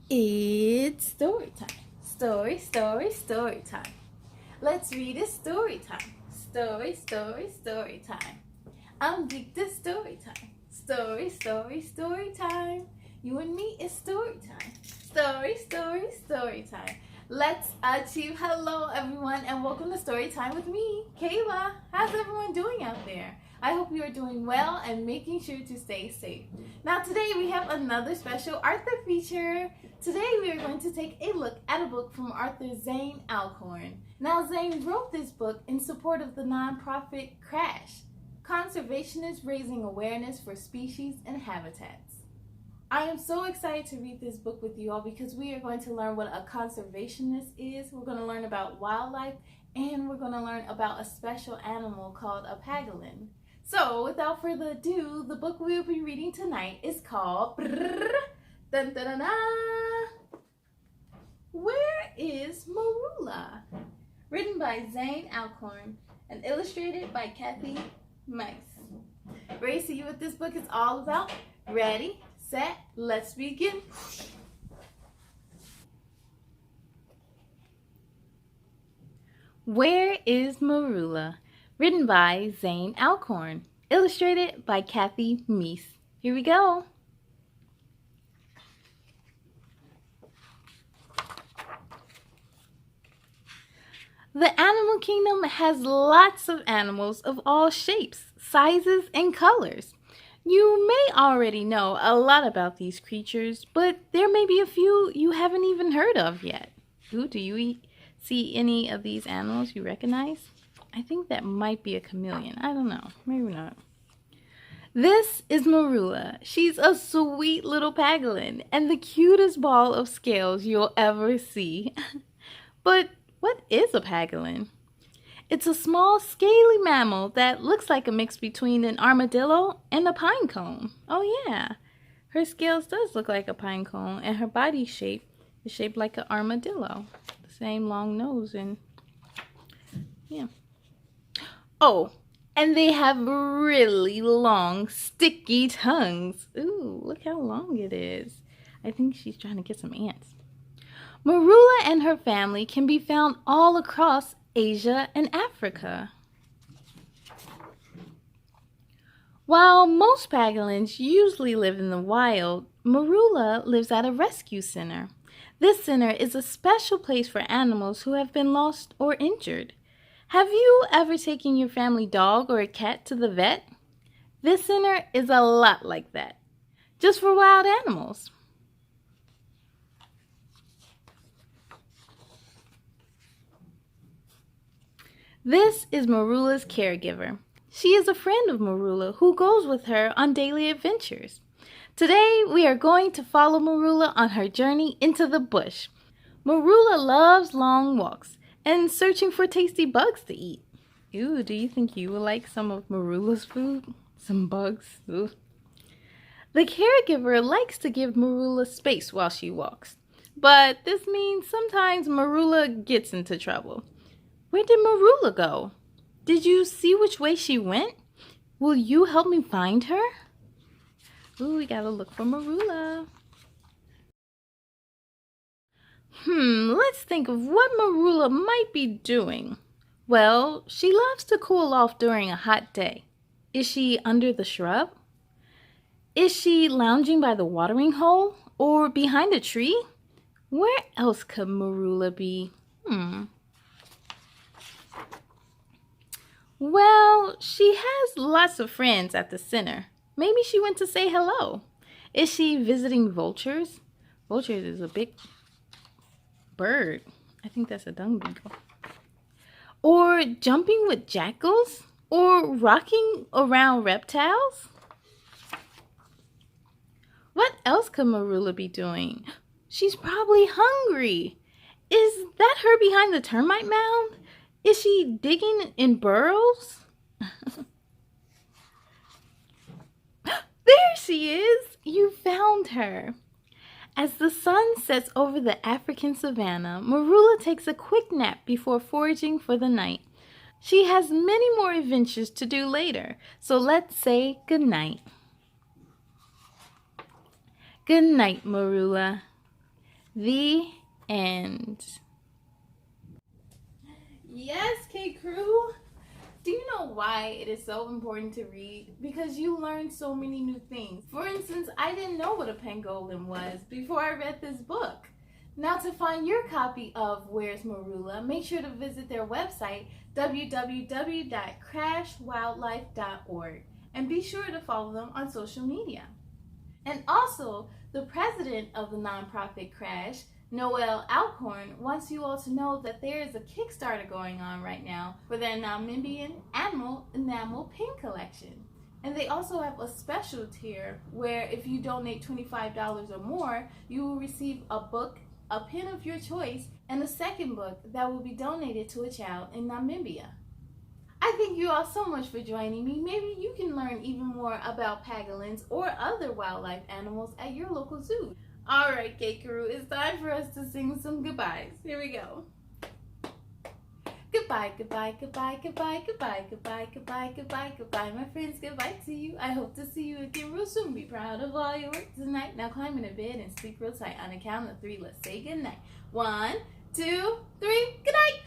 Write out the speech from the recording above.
It's story time. Story time. Let's read a story time. Story time. I'm geeked to story time. Story time. You and me is story time. Story time. Let's achieve. Hello, everyone, and welcome to Story Time with me, Kayla. How's everyone doing out there? I hope you are doing well and making sure to stay safe. Now, today we have another special Arthur feature. Today we are going to take a look at a book from author Zane Alcorn. Now, Zane wrote this book in support of the nonprofit CRASH, Conservationists Raising Awareness for Species and Habitats. I am so excited to read this book with you all because we are going to learn what a conservationist is. We're going to learn about wildlife, and we're going to learn about a special animal called a pangolin. So, without further ado, the book we will be reading tonight is called Dun, dun, dun, dun. Where is Marula? Written by Zane Alcorn and illustrated by Cathy, Meis. Ready to see what this book is all about? Ready, set, let's begin. Where is Marula? Written by Zane Alcorn. Illustrated by Cathy, Meis. Here we go. The animal kingdom has lots of animals of all shapes, sizes, and colors. You may already know a lot about these creatures, but there may be a few you haven't even heard of yet. Ooh, do you see any of these animals you recognize? I think that might be a chameleon. I don't know. Maybe not. This is Marula. She's a sweet little pangolin and the cutest ball of scales you'll ever see. But what is a pangolin? It's a small, scaly mammal that looks like a mix between an armadillo and a pine cone. Oh yeah, her scales does look like a pine cone, and her body shape is shaped like an armadillo. The same long nose and yeah. Oh, and they have really long, sticky tongues. Ooh, look how long it is. I think she's trying to get some ants. Marula and her family can be found all across Asia and Africa. While most pangolins usually live in the wild, Marula lives at a rescue center. This center is a special place for animals who have been lost or injured. Have you ever taken your family dog or a cat to the vet? This center is a lot like that, just for wild animals. This is Marula's caregiver. She is a friend of Marula who goes with her on daily adventures. Today, we are going to follow Marula on her journey into the bush. Marula loves long walks and searching for tasty bugs to eat. Ooh, do you think you would like some of Marula's food? Some bugs? Ooh. The caregiver likes to give Marula space while she walks, but this means sometimes Marula gets into trouble. Where did Marula go? Did you see which way she went? Will you help me find her? Ooh, we gotta look for Marula. Let's think of what Marula might be doing. Well, she loves to cool off during a hot day. Is she under the shrub? Is she lounging by the watering hole or behind a tree? Where else could Marula be? Well, she has lots of friends at the center. Maybe she went to say hello. Is she visiting vultures? Vultures is a big bird. I think that's a dung beetle. Or jumping with jackals? Or rocking around reptiles? What else could Marula be doing? She's probably hungry. Is that her behind the termite mound? Is she digging in burrows? There she is! You found her. As the sun sets over the African savanna, Marula takes a quick nap before foraging for the night. She has many more adventures to do later, so let's say goodnight. Good night, Marula. The end. Yes, K-Crew. Do you know why it is so important to read? Because you learn so many new things. For instance, I didn't know what a pangolin was before I read this book. Now, to find your copy of Where's Marula, make sure to visit their website, www.crashwildlife.org, and be sure to follow them on social media. And also, the president of the nonprofit Crash, Zane Alcorn, wants you all to know that there is a Kickstarter going on right now for their Namibian animal enamel pin collection. And they also have a special tier where if you donate $25 or more, you will receive a book, a pin of your choice, and a second book that will be donated to a child in Namibia. I thank you all so much for joining me. Maybe you can learn even more about pangolins or other wildlife animals at your local zoo. Alright, K-Crew, it's time for us to sing some goodbyes. Here we go. Goodbye, goodbye, goodbye, goodbye, goodbye, goodbye, goodbye, goodbye, goodbye, my friends. Goodbye to you. I hope to see you again real soon. Be proud of all your work tonight. Now climb into bed and sleep real tight. On the count of 3, let's say goodnight. 1, 2, 3, good night.